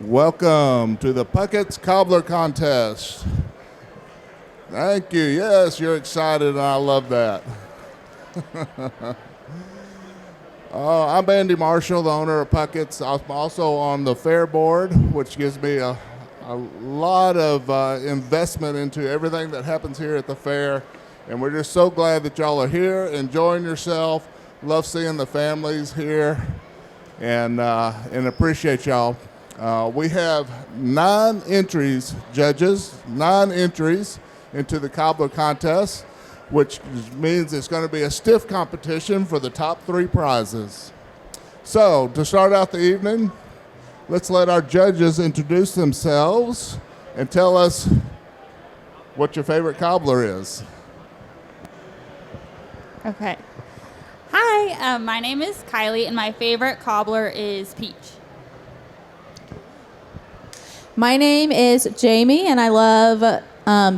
Welcome to the Puckett's Cobbler Contest. Thank you. Yes, you're excited, and I love that. I'm Andy Marshall, the owner of Puckett's. I'm also on the fair board, which gives me a lot of investment into everything that happens here at the fair. And we're just so glad that y'all are here, enjoying yourself. Love seeing the families here, and appreciate y'all. We have 9 entries, judges, 9 entries into the Cobbler contest, which means it's going to be a stiff competition for the top 3 prizes. So, to start out the evening, let's let our judges introduce themselves and tell us what your favorite cobbler is. Okay. Hi, my name is Kylie, and my favorite cobbler is Peach. My name is Jamie, and I love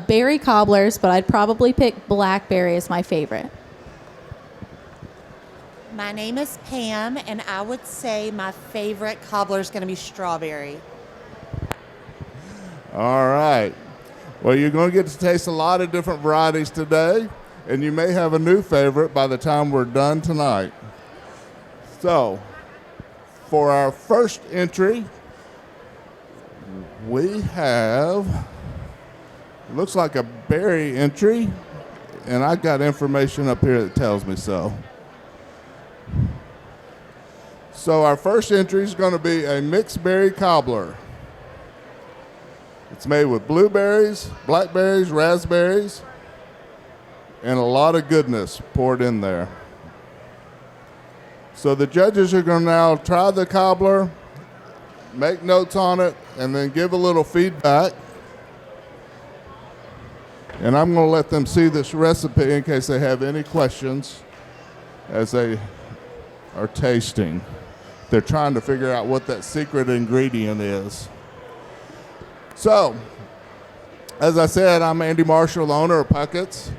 berry cobblers, but I'd probably pick blackberry as my favorite. My name is Pam, and I would say my favorite cobbler is going to be strawberry. All right. Well, you're going to get to taste a lot of different varieties today, and you may have a new favorite by the time we're done tonight. So, for our first entry, we have, it looks like a berry entry, and I got information up here that tells me so. So our first entry is going to be a mixed berry cobbler. It's made with blueberries, blackberries, raspberries, and a lot of goodness poured in there. So the judges are going to now try the cobbler, make notes on it, and then give a little feedback. And I'm going to let them see this recipe in case they have any questions as they are tasting. They're trying to figure out what that secret ingredient is. So, as I said, I'm Andy Marshall, the owner of Puckett's,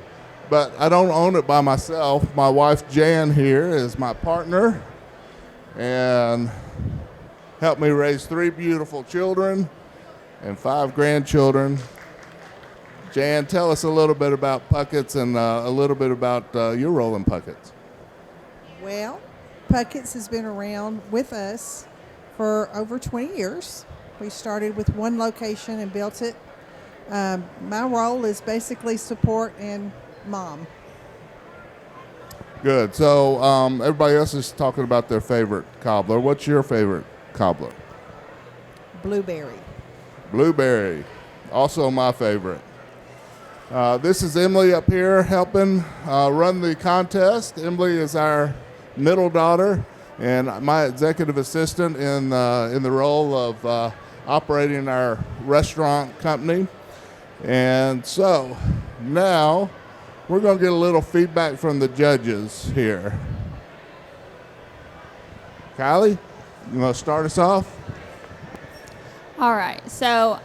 but I don't own it by myself. My wife Jan here is my partner, and helped me raise 3 beautiful children and 5 grandchildren. Jan, tell us a little bit about Puckett's and a little bit about your role in Puckett's. Well, Puckett's has been around with us for over 20 years. We started with one location and built it. My role is basically support and mom. Good. So everybody else is talking about their favorite cobbler. What's your favorite cobbler? Blueberry. Blueberry. Also my favorite. This is Emily up here helping run the contest. Emily is our middle daughter and my executive assistant in the role of operating our restaurant company. And so now we're going to get a little feedback from the judges here. Kylie, you want to start us off? All right, so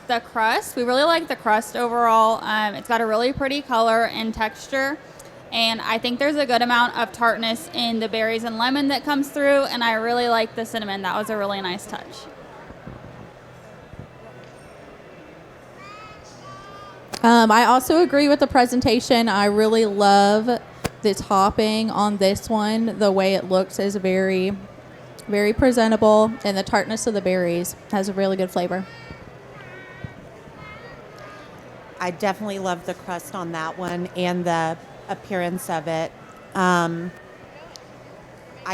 the crust, we really like the crust overall. It's got a really pretty color and texture, and I think there's a good amount of tartness in the berries and lemon that comes through, and I really like the cinnamon. That was a really nice touch. I also agree with the presentation. I really love the topping on this one. The way it looks is very, very presentable, and the tartness of the berries has a really good flavor. I definitely love the crust on that one and the appearance of it. I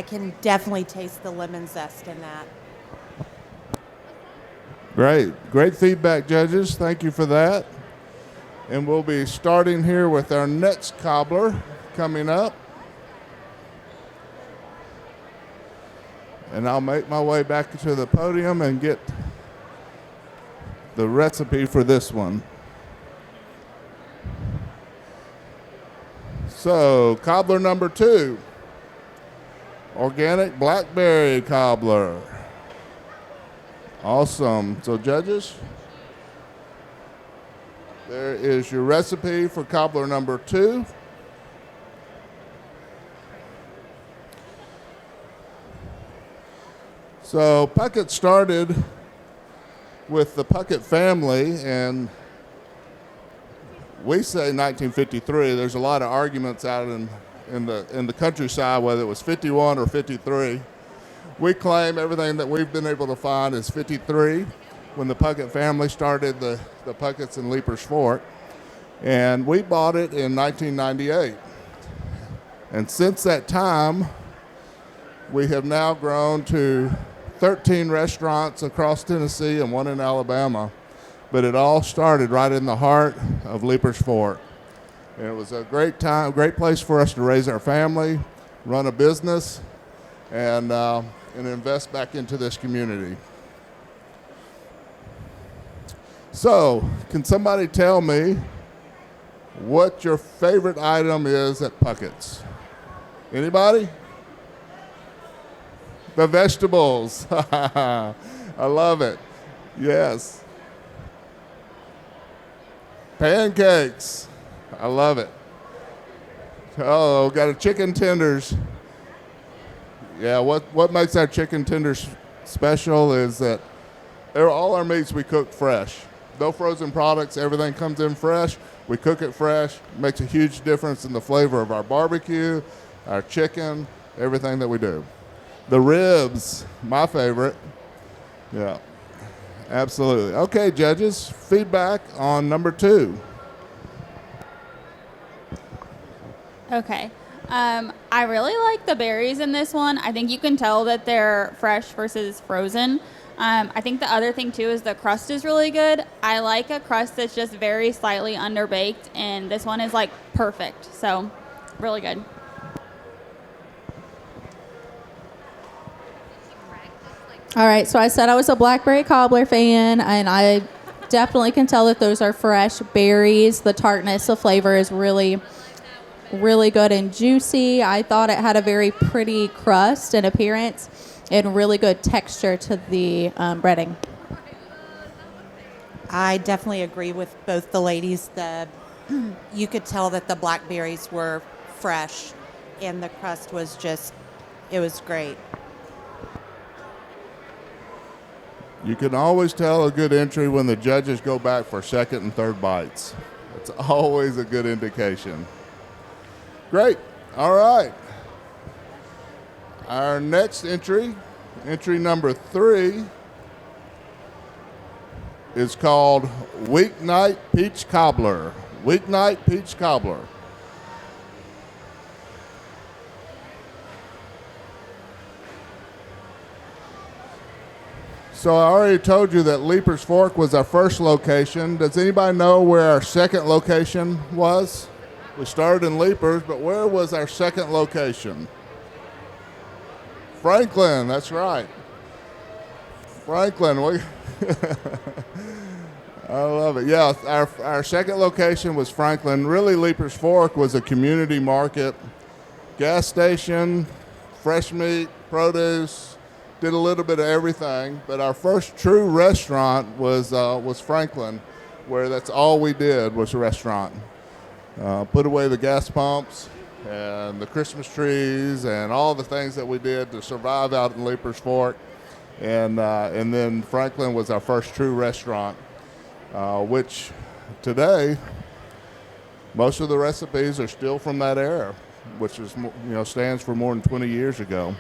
can definitely taste the lemon zest in that. Great feedback, judges. Thank you for that. And we'll be starting here with our next cobbler coming up. And I'll make my way back to the podium and get the recipe for this one. So, cobbler number 2, organic blackberry cobbler. Awesome. So, judges, there is your recipe for cobbler number 2. So Puckett started with the Puckett family, and we say 1953. There's a lot of arguments out in the countryside whether it was 51 or 53. We claim everything that we've been able to find is 53 when the Puckett family started the Pucketts in Leapers Fork. And we bought it in 1998. And since that time, we have now grown to 13 restaurants across Tennessee and one in Alabama. But it all started right in the heart of Leapers Fork. And it was a great time, great place for us to raise our family, run a business, and invest back into this community. So, can somebody tell me what your favorite item is at Puckett's? Anybody? The vegetables. I love it. Yes. Pancakes. I love it. Oh, got a chicken tenders. Yeah, what makes our chicken tenders special is that all our meats we cook fresh. No frozen products, everything comes in fresh. We cook it fresh. Makes a huge difference in the flavor of our barbecue, our chicken, everything that we do. The ribs, my favorite. Yeah, absolutely. Okay, judges, feedback on number 2. Okay. I really like the berries in this one. I think you can tell that they're fresh versus frozen. I think the other thing, too, is the crust is really good. I like a crust that's just very slightly underbaked, and this one is, like, perfect. So, really good. All right, so I said I was a blackberry cobbler fan, and I definitely can tell that those are fresh berries. The tartness of flavor is really, really good and juicy. I thought it had a very pretty crust and appearance and really good texture to the breading. I definitely agree with both the ladies. You could tell that the blackberries were fresh, and the crust was it was great. You can always tell a good entry when the judges go back for second and third bites. It's always a good indication. Great. All right. Our next entry number 3, is called Weeknight Peach Cobbler. Weeknight Peach Cobbler. So I already told you that Leapers Fork was our first location. Does anybody know where our second location was? We started in Leapers, but where was our second location? Franklin, that's right. Franklin, I love it. Yeah, our second location was Franklin. Really, Leapers Fork was a community market, gas station, fresh meat, produce, did a little bit of everything. But our first true restaurant was Franklin, where that's all we did was a restaurant. Put away the gas pumps and the Christmas trees and all the things that we did to survive out in Leapers Fork. And then Franklin was our first true restaurant, which today most of the recipes are still from that era, which is stands for more than 20 years ago.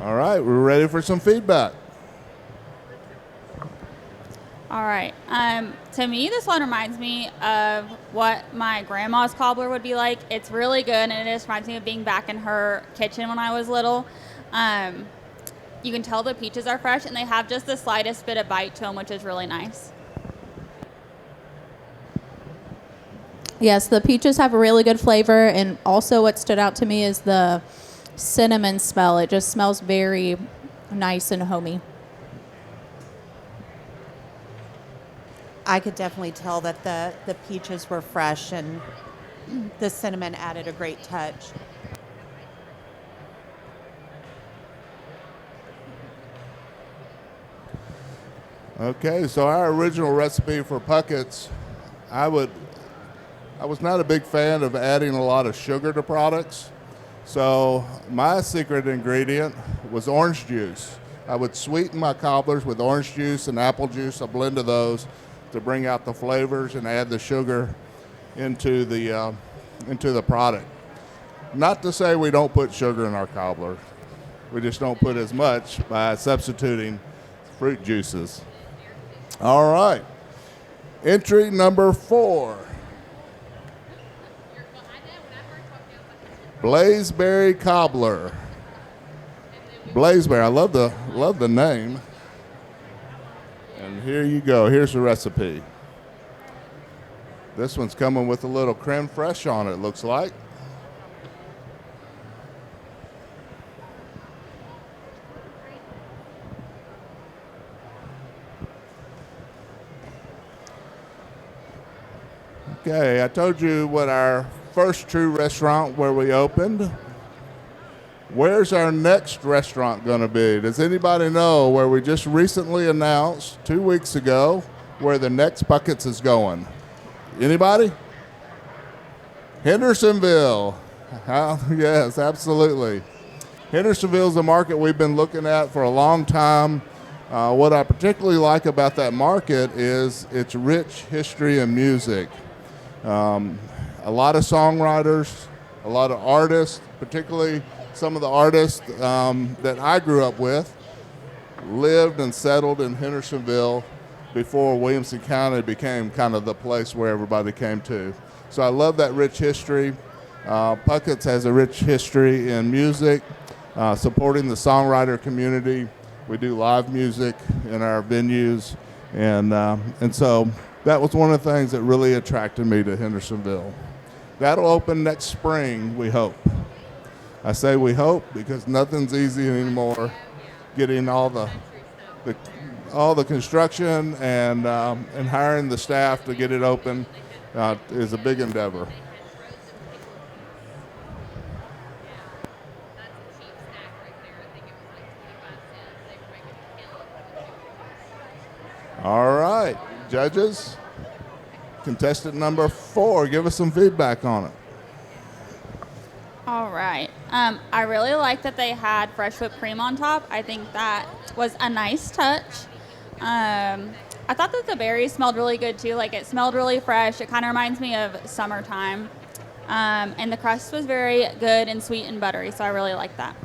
All right, we're ready for some feedback. All right. To me, this one reminds me of what my grandma's cobbler would be like. It's really good, and it just reminds me of being back in her kitchen when I was little. You can tell the peaches are fresh, and they have just the slightest bit of bite to them, which is really nice. Yes, the peaches have a really good flavor, and also what stood out to me is the cinnamon smell. It just smells very nice and homey. I could definitely tell that the peaches were fresh, and the cinnamon added a great touch. Okay, so our original recipe for Puckett's, I was not a big fan of adding a lot of sugar to products. So my secret ingredient was orange juice. I would sweeten my cobblers with orange juice and apple juice, a blend of those, to bring out the flavors and add the sugar into the product. Not to say we don't put sugar in our cobbler. We just don't put as much by substituting fruit juices. All right. Entry number 4. Blazeberry Cobbler. Blazeberry, I love the name. And here you go. Here's the recipe. This one's coming with a little creme fraiche on it, looks like. Okay, I told you what our first true restaurant where we opened. Where's our next restaurant going to be? Does anybody know where we just recently announced 2 weeks ago where the next Puckett's is going? Anybody? Hendersonville. Yes, absolutely. Hendersonville is a market we've been looking at for a long time. What I particularly like about that market is its rich history and music. A lot of songwriters, a lot of artists, particularly some of the artists that I grew up with, lived and settled in Hendersonville before Williamson County became kind of the place where everybody came to. So I love that rich history. Puckett's has a rich history in music, supporting the songwriter community. We do live music in our venues, and so that was one of the things that really attracted me to Hendersonville. That'll open next spring, we hope. I say we hope because nothing's easy anymore. Getting all the construction and hiring the staff to get it open is a big endeavor. All right, judges. Contestant number 4, give us some feedback on it. All right. I really like that they had fresh whipped cream on top. I think that was a nice touch. I thought that the berries smelled really good too. Like, it smelled really fresh. It kind of reminds me of summertime. And the crust was very good and sweet and buttery, so I really liked that.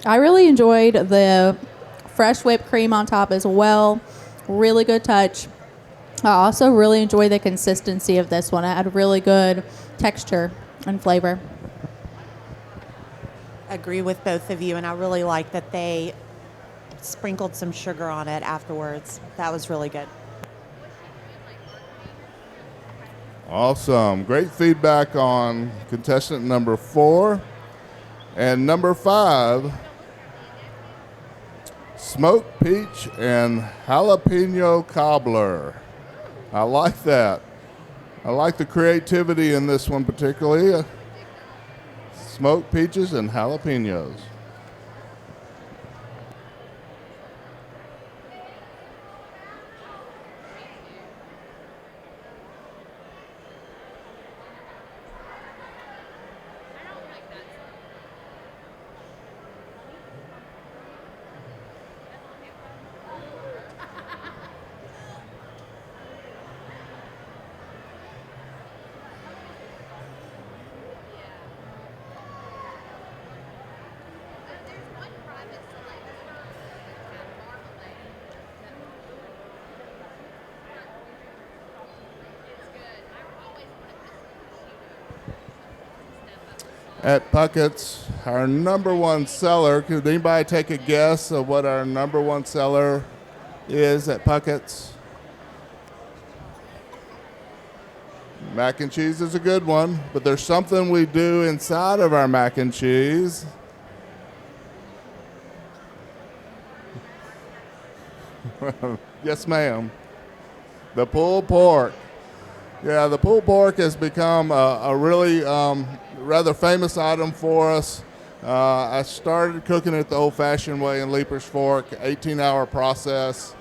I really enjoyed the fresh whipped cream on top as well. Really good touch. I also really enjoy the consistency of this one. It had really good texture and flavor. Agree with both of you, and I really like that they sprinkled some sugar on it afterwards. That was really good. Awesome. Great feedback on contestant number 4. And number 5, smoked peach and jalapeno cobbler. I like that. I like the creativity in this one particularly. Smoked peaches and jalapenos. At Puckett's, our number 1 seller, could anybody take a guess of what our number 1 seller is at Puckett's? Mac and cheese is a good one, but there's something we do inside of our mac and cheese. Yes, ma'am. The pulled pork. Yeah, the pulled pork has become a really rather famous item for us. I started cooking it the old-fashioned way in Leaper's Fork, 18-hour process,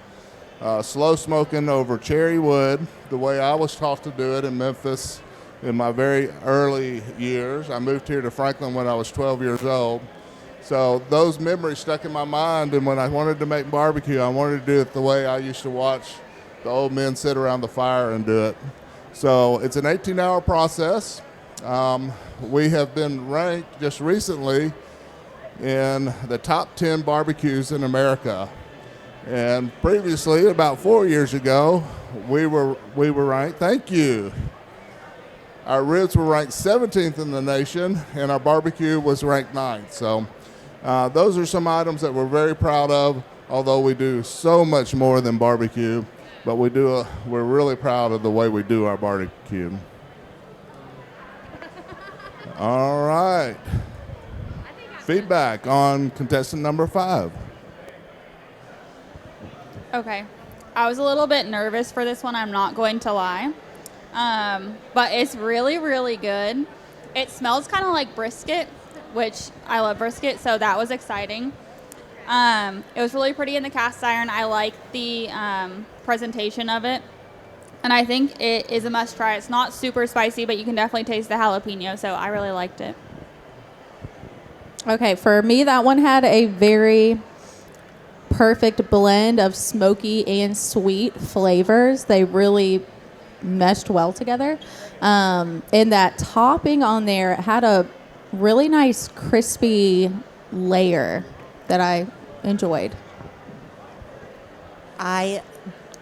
slow smoking over cherry wood, the way I was taught to do it in Memphis in my very early years. I moved here to Franklin when I was 12 years old. So those memories stuck in my mind, and when I wanted to make barbecue, I wanted to do it the way I used to watch the old men sit around the fire and do it. So it's an 18-hour process. We have been ranked just recently in the top 10 barbecues in America. And previously, about 4 years ago, we were ranked, thank you. Our ribs were ranked 17th in the nation, and our barbecue was ranked 9th. So those are some items that we're very proud of, although we do so much more than barbecue. But we're really proud of the way we do our barbecue. All right. Feedback on contestant number 5. Okay. I was a little bit nervous for this one, I'm not going to lie. But it's really, really good. It smells kind of like brisket, which I love brisket, so that was exciting. It was really pretty in the cast iron. I like the presentation of it. And I think it is a must try. It's not super spicy, but you can definitely taste the jalapeno, so I really liked it. Okay, for me, that one had a very perfect blend of smoky and sweet flavors. They really meshed well together. And that topping on there had a really nice crispy layer that I enjoyed. I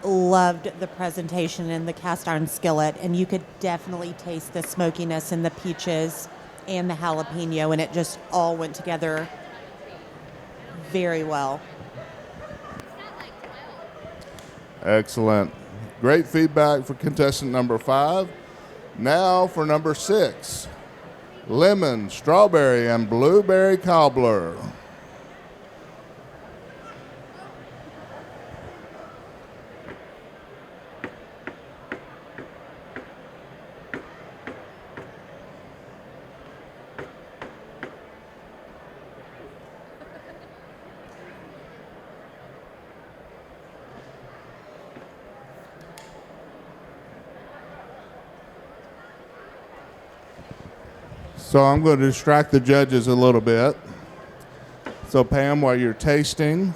loved the presentation in the cast iron skillet, and you could definitely taste the smokiness in the peaches and the jalapeno, and it just all went together very well. Excellent. Great feedback for contestant number 5. Now for number 6, lemon, strawberry, and blueberry cobbler. So I'm going to distract the judges a little bit. So Pam, while you're tasting,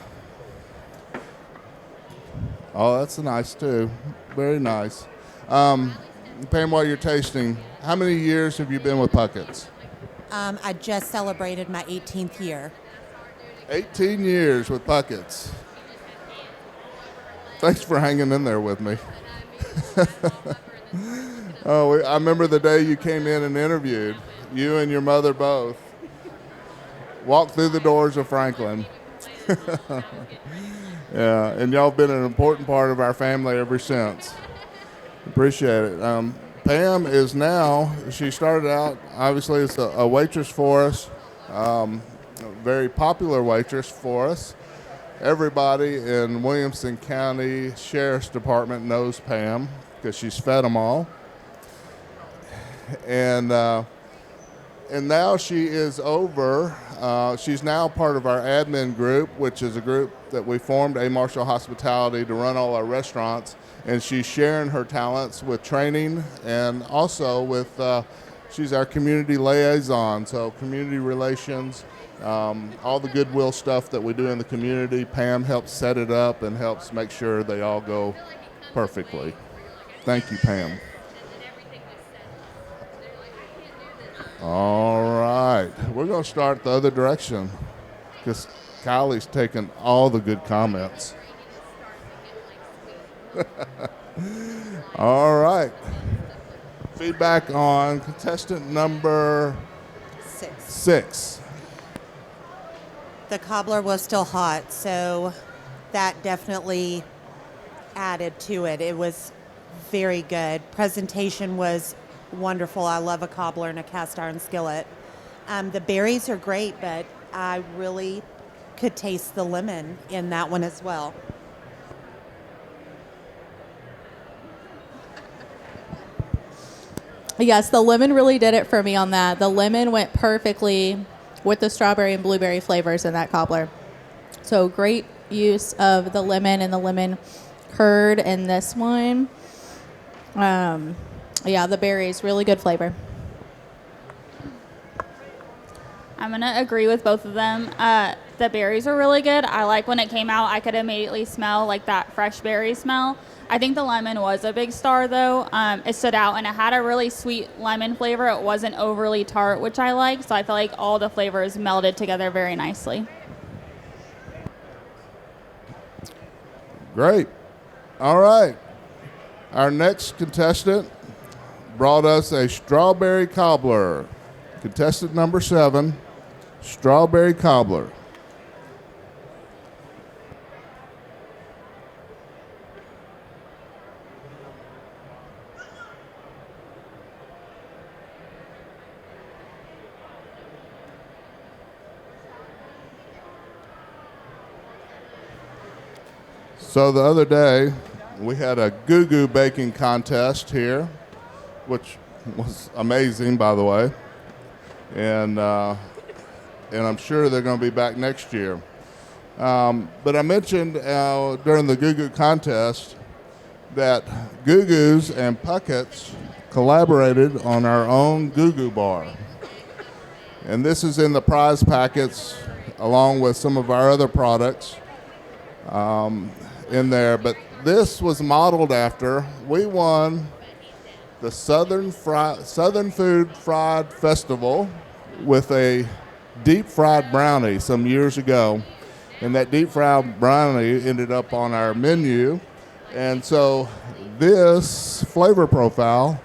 oh, that's nice too. Very nice. Pam, while you're tasting, how many years have you been with Puckett's? I just celebrated my 18th year. 18 years with Puckett's. Thanks for hanging in there with me. I remember the day you came in and interviewed. You and your mother both walked through the doors of Franklin. Yeah, and y'all have been an important part of our family ever since. Appreciate it. Pam is now, she started out, obviously, as a waitress for us, a very popular waitress for us. Everybody in Williamson County Sheriff's Department knows Pam because she's fed them all. And now she is over. She's now part of our admin group, which is a group that we formed, A. Marshall Hospitality, to run all our restaurants. And she's sharing her talents with training and also with, she's our community liaison. So community relations, all the goodwill stuff that we do in the community, Pam helps set it up and helps make sure they all go perfectly. Thank you, Pam. All right, we're going to start the other direction because Kylie's taking all the good comments. All right, feedback on contestant number 6. The cobbler was still hot, so that definitely added to it. It was very good. Presentation was wonderful. I love a cobbler and a cast iron skillet. The berries are great, but I really could taste the lemon in that one as well. Yes, the lemon really did it for me on that. The lemon went perfectly with the strawberry and blueberry flavors in that cobbler. So great use of the lemon and the lemon curd in this one. Yeah, the berries, really good flavor. I'm going to agree with both of them. The berries were really good. I like when it came out, I could immediately smell like that fresh berry smell. I think the lemon was a big star, though. It stood out, and it had a really sweet lemon flavor. It wasn't overly tart, which I like, so I feel like all the flavors melded together very nicely. Great. All right. Our next contestant brought us a strawberry cobbler. Contestant number 7, strawberry cobbler. So the other day, we had a goo-goo baking contest here, which was amazing, by the way. And I'm sure they're going to be back next year. But I mentioned during the goo-goo contest that Goo Goos and Pucketts collaborated on our own goo-goo bar. And this is in the prize packets along with some of our other products in there. But this was modeled after, we won the Southern Food Fried Festival with a deep fried brownie some years ago. And that deep fried brownie ended up on our menu. And so this flavor profile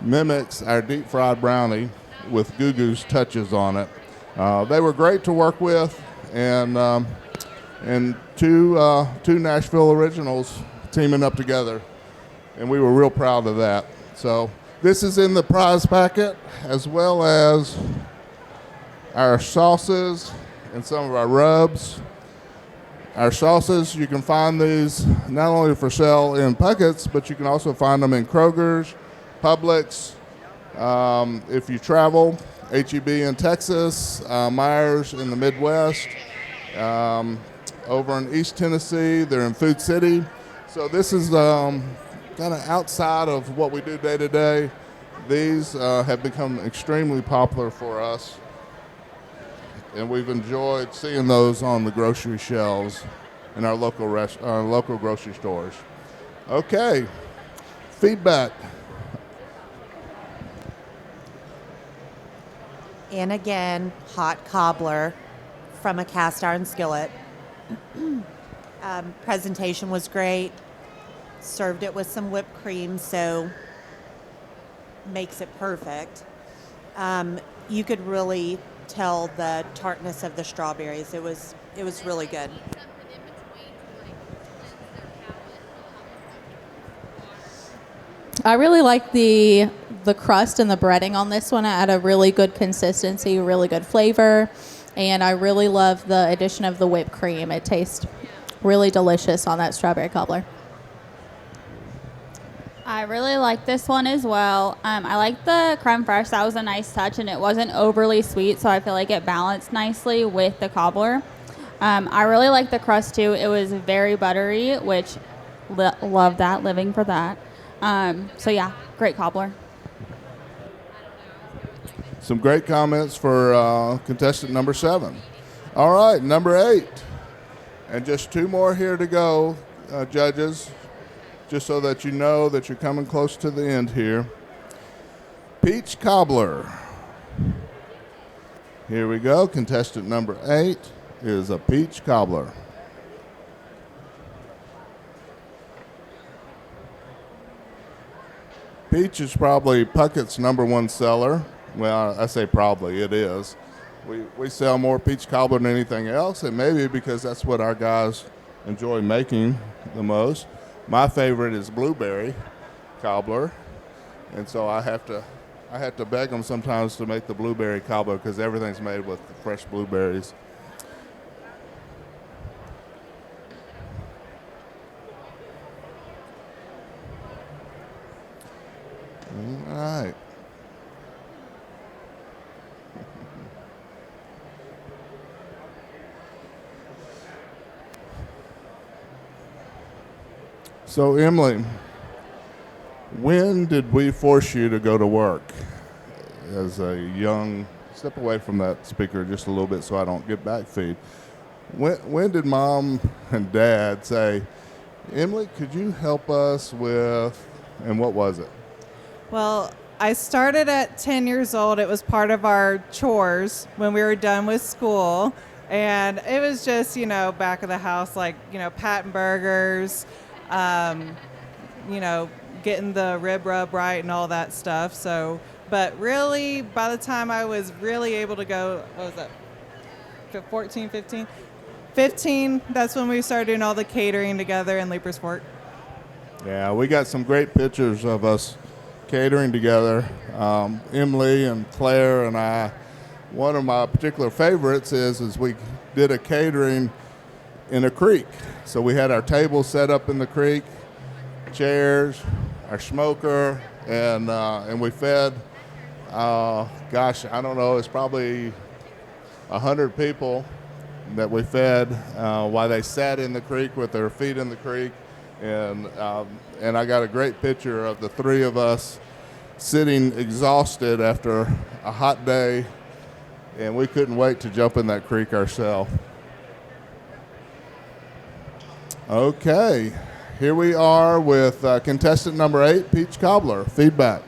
mimics our deep fried brownie with Goo Goo's touches on it. They were great to work with, and two Nashville originals teaming up together, and we were real proud of that. So this is in the prize packet, as well as our sauces and some of our rubs. Our sauces, you can find these not only for sale in Puckett's, but you can also find them in Kroger's, Publix. If you travel, H-E-B in Texas, Myers in the Midwest. Over in East Tennessee, they're in Food City. So this is kind of outside of what we do day to day. These have become extremely popular for us, and we've enjoyed seeing those on the grocery shelves in our local grocery stores. Okay, feedback. And again, hot cobbler from a cast iron skillet. Presentation was great. Served it with some whipped cream, so makes it perfect. You could really tell the tartness of the strawberries. It was really good. I really like the crust and the breading on this one. It had a really good consistency, really good flavor, and I really love the addition of the whipped cream. It tastes really delicious on that strawberry cobbler. I really like this one as well. I like the creme fraiche. That was a nice touch, and it wasn't overly sweet, so I feel like it balanced nicely with the cobbler. I really like the crust, too. It was very buttery, which love that, living for that. So, yeah, great cobbler. Some great comments for contestant number 7. All right, number 8. And just 2 more here to go, judges, just so that you know that you're coming close to the end here. Peach cobbler. Here we go. Contestant number 8 is a peach cobbler. Peach is probably Puckett's number 1 seller. Well, I say probably, it is. We sell more peach cobbler than anything else, and maybe because that's what our guys enjoy making the most. My favorite is blueberry cobbler, and so I have to beg them sometimes to make the blueberry cobbler because everything's made with fresh blueberries. All right. So, Emily, when did we force you to go to work as a young, step away from that speaker just a little bit so I don't get back feed. When did mom and dad say, Emily, could you help us with, and what was it? Well, I started at 10 years old. It was part of our chores when we were done with school. And it was just, back of the house, like, patting burgers, getting the rib rub right and all that stuff. So, but really, by the time I was really able to go, what was that, 14, 15? 15, that's when we started doing all the catering together in Leapersport. Yeah, we got some great pictures of us catering together. Emily and Claire and I. One of my particular favorites is we did a catering in a creek. So we had our table set up in the creek, chairs, our smoker, and we fed, I don't know, it's probably 100 people that we fed while they sat in the creek with their feet in the creek. And I got a great picture of the three of us sitting exhausted after a hot day, and we couldn't wait to jump in that creek ourselves. Okay, here we are with contestant number 8, Peach Cobbler. Feedback.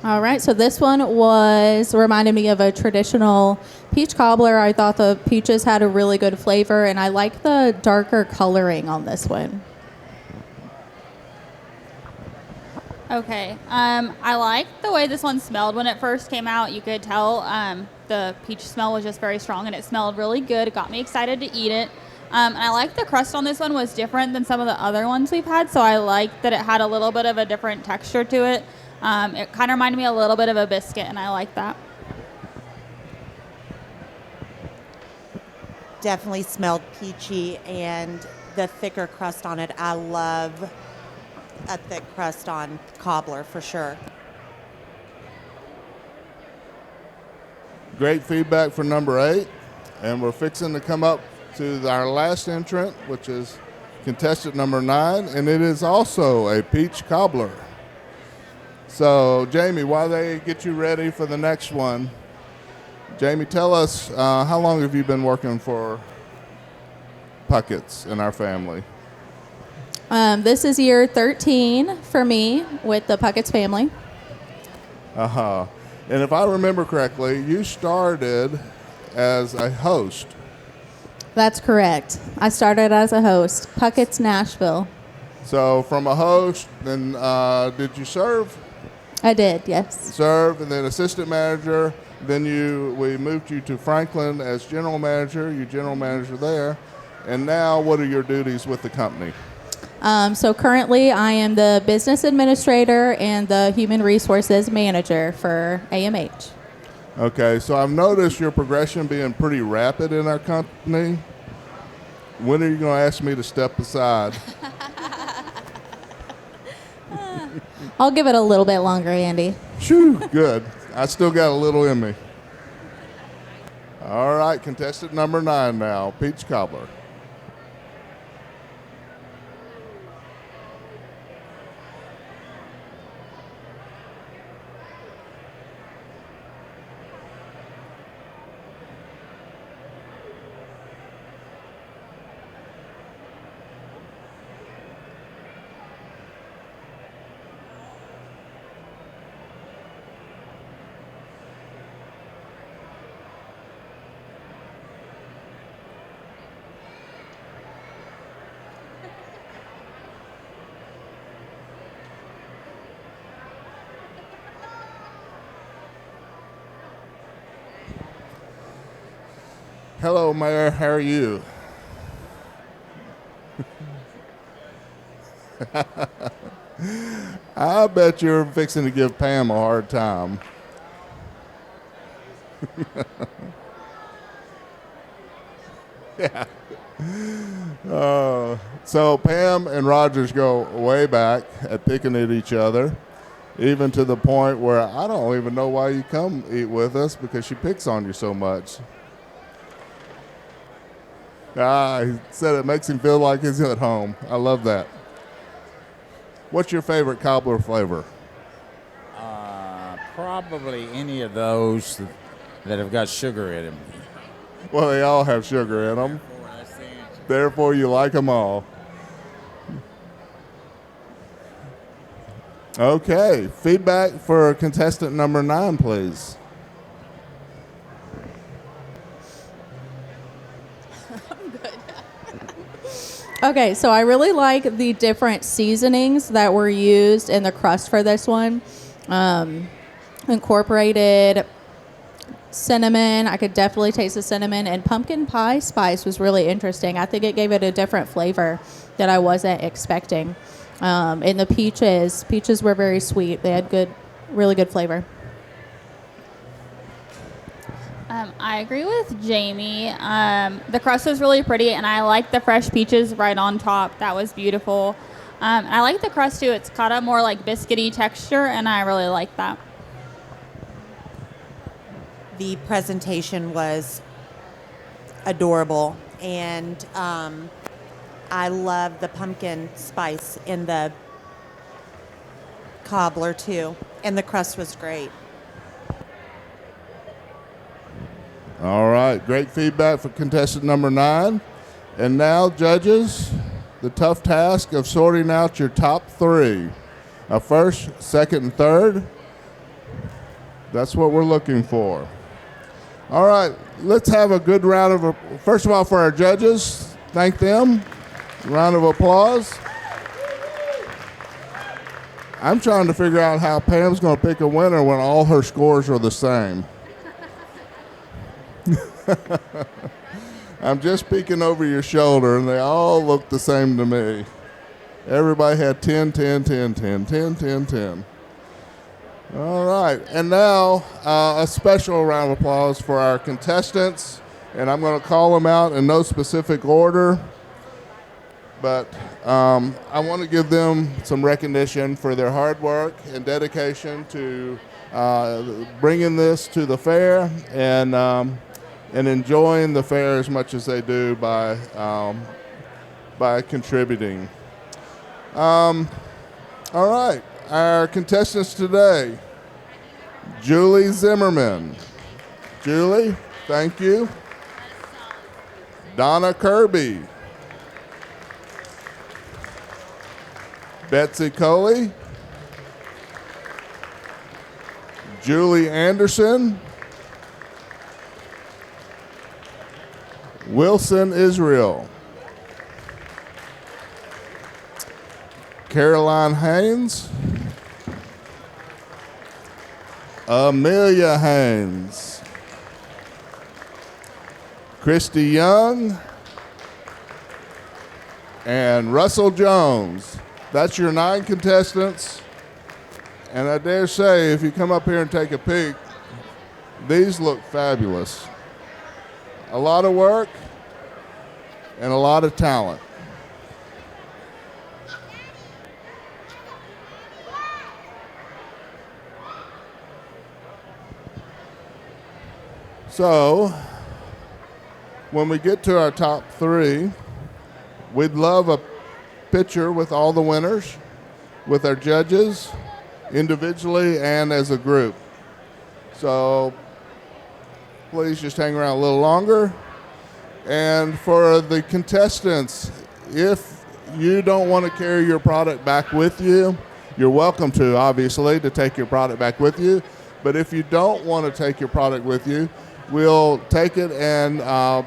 All right, so this one reminded me of a traditional peach cobbler. I thought the peaches had a really good flavor, and I like the darker coloring on this one. Okay. I like the way this one smelled when it first came out. You could tell the peach smell was just very strong, and it smelled really good. It got me excited to eat it. And I like the crust on this one was different than some of the other ones we've had, so I like that it had a little bit of a different texture to it. It kind of reminded me a little bit of a biscuit, and I like that. Definitely smelled peachy, and the thicker crust on it. I love a thick crust on cobbler for sure. Great feedback for number 8, and we're fixing to come up to our last entrant, which is contestant number 9, and it is also a peach cobbler. So, Jamie, while they get you ready for the next one, Jamie, tell us, how long have you been working for Puckett's in our family? This is year 13 for me with the Puckett's family. Uh-huh. And if I remember correctly, you started as a host. That's correct. I started as a host, Puckett's Nashville. So from a host, then did you serve? I did, yes. Serve, and then assistant manager. Then we moved you to Franklin as general manager. You general manager there. And now what are your duties with the company? So currently I am the business administrator and the human resources manager for AMH. Okay, so I've noticed your progression being pretty rapid in our company. When are you going to ask me to step aside? I'll give it a little bit longer, Andy. Shoo, good. I still got a little in me. All right, contestant number 9 now, Peach Cobbler. Hello, Mayor. How are you? I bet you're fixing to give Pam a hard time. Yeah. So Pam and Rogers go way back at picking at each other, even to the point where I don't even know why you come eat with us because she picks on you so much. He said it makes him feel like he's at home. I love that. What's your favorite cobbler flavor? Probably any of those that have got sugar in them. Well, they all have sugar in them. Therefore, you like them all. Okay, feedback for contestant number 9, please. Okay, so I really like the different seasonings that were used in the crust for this one. Incorporated cinnamon. I could definitely taste the cinnamon, and pumpkin pie spice was really interesting. I think it gave it a different flavor that I wasn't expecting. And the peaches were very sweet. They had really good flavor. I agree with Jamie. The crust was really pretty, and I like the fresh peaches right on top. That was beautiful. I like the crust too. It's got a more like biscuity texture, and I really like that. The presentation was adorable, and I love the pumpkin spice in the cobbler too, and the crust was great. All right, great feedback for contestant number 9. And now, judges, the tough task of sorting out your top 3. A first, second, and third. That's what we're looking for. All right, let's have a good round of, first of all, for our judges, thank them. Round of applause. I'm trying to figure out how Pam's going to pick a winner when all her scores are the same. I'm just peeking over your shoulder, and they all look the same to me. Everybody had 10, 10, 10, 10, 10, 10, 10. All right, and now a special round of applause for our contestants, and I'm going to call them out in no specific order, but I want to give them some recognition for their hard work and dedication to bringing this to the fair and enjoying the fair as much as they do by contributing. All right, our contestants today, Julie Zimmerman. Julie, thank you. Donna Kirby. Betsy Coley. Julie Anderson. Wilson Israel. Caroline Haynes. Amelia Haynes. Christy Young. And Russell Jones. That's your 9 contestants. And I dare say, if you come up here and take a peek, these look fabulous. A lot of work and a lot of talent. So, when we get to our top 3, we'd love a picture with all the winners, with our judges, individually and as a group. So, please just hang around a little longer. And for the contestants, if you don't want to carry your product back with you, you're welcome to, obviously, to take your product back with you. But if you don't want to take your product with you, we'll take it and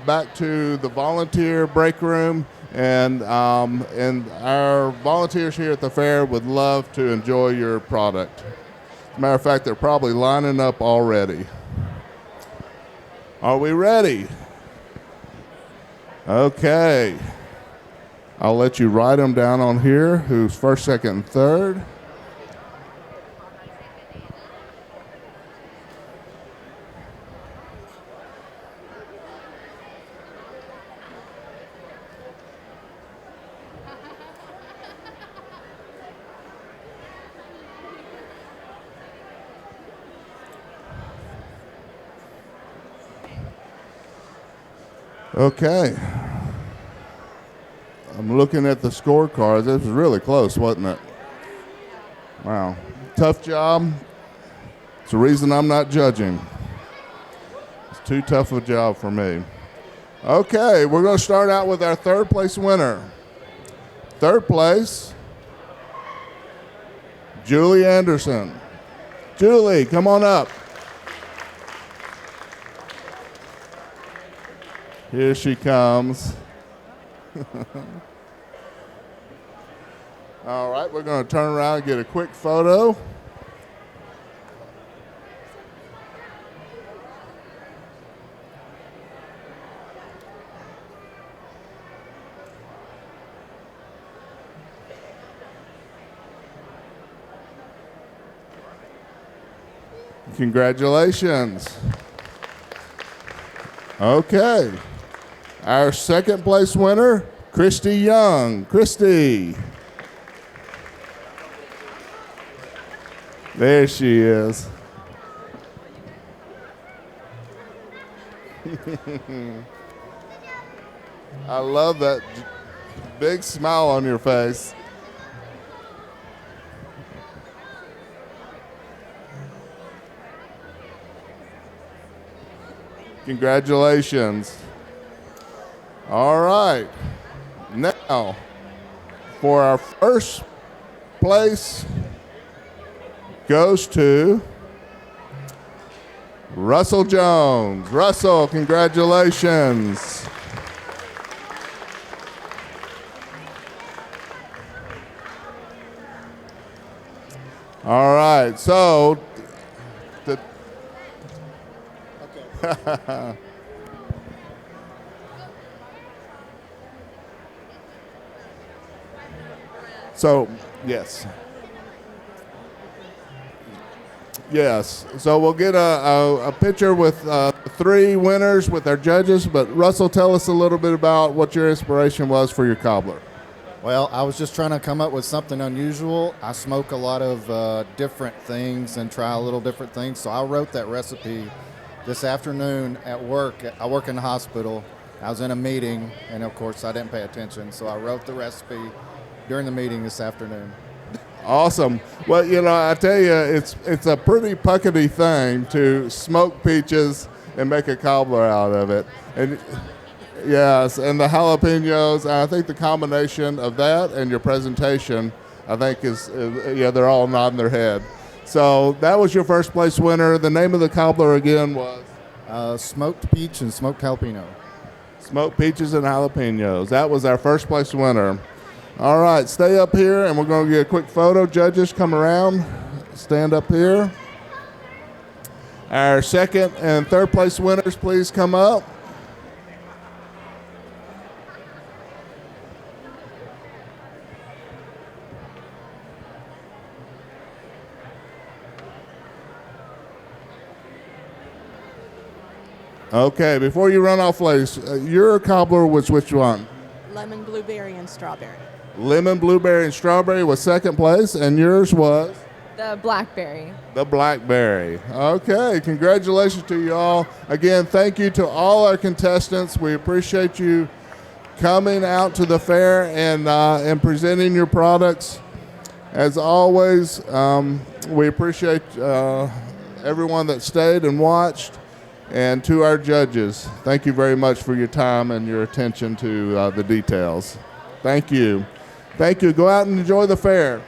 back to the volunteer break room, and our volunteers here at the fair would love to enjoy your product. As a matter of fact, they're probably lining up already. Are we ready? Okay. I'll let you write them down on here, who's first, second, and third. Okay. I'm looking at the scorecards. It was really close, wasn't it? Wow. Tough job. It's the reason I'm not judging. It's too tough a job for me. Okay, we're going to start out with our third place winner. Third place, Julie Anderson. Julie, come on up. Here she comes. All right, we're going to turn around and get a quick photo. Congratulations. Okay. Our second place winner, Christy Young. Christy. There she is. I love that big smile on your face. Congratulations. All right. Now, for our first place goes to Russell Jones. Russell, congratulations. All right, so so, yes. Yes. So we'll get a picture with three winners with our judges. But Russell, tell us a little bit about what your inspiration was for your cobbler. Well, I was just trying to come up with something unusual. I smoke a lot of different things and try a little different things. So I wrote that recipe this afternoon at work. I work in the hospital. I was in a meeting, and of course I didn't pay attention. So I wrote the recipe during the meeting this afternoon. Awesome. Well, you know, I tell you, it's a pretty Puckety thing to smoke peaches and make a cobbler out of it. And yes, and the jalapenos. I think the combination of that and your presentation, I think is they're all nodding their head. So that was your first place winner. The name of the cobbler again was? Smoked peach and smoked jalapeno. Smoked peaches and jalapenos. That was our first place winner. All right, stay up here, and we're going to get a quick photo. Judges, come around. Stand up here. Our second and third place winners, please come up. Okay, before you run off, ladies, your cobbler was which one? Lemon, blueberry, and strawberry. Lemon, blueberry, and strawberry was second place, and yours was? The blackberry. The blackberry. Okay, congratulations to you all. Again, thank you to all our contestants. We appreciate you coming out to the fair and presenting your products. As always, we appreciate everyone that stayed and watched. And to our judges, thank you very much for your time and your attention to the details. Thank you. Thank you. Go out and enjoy the fair.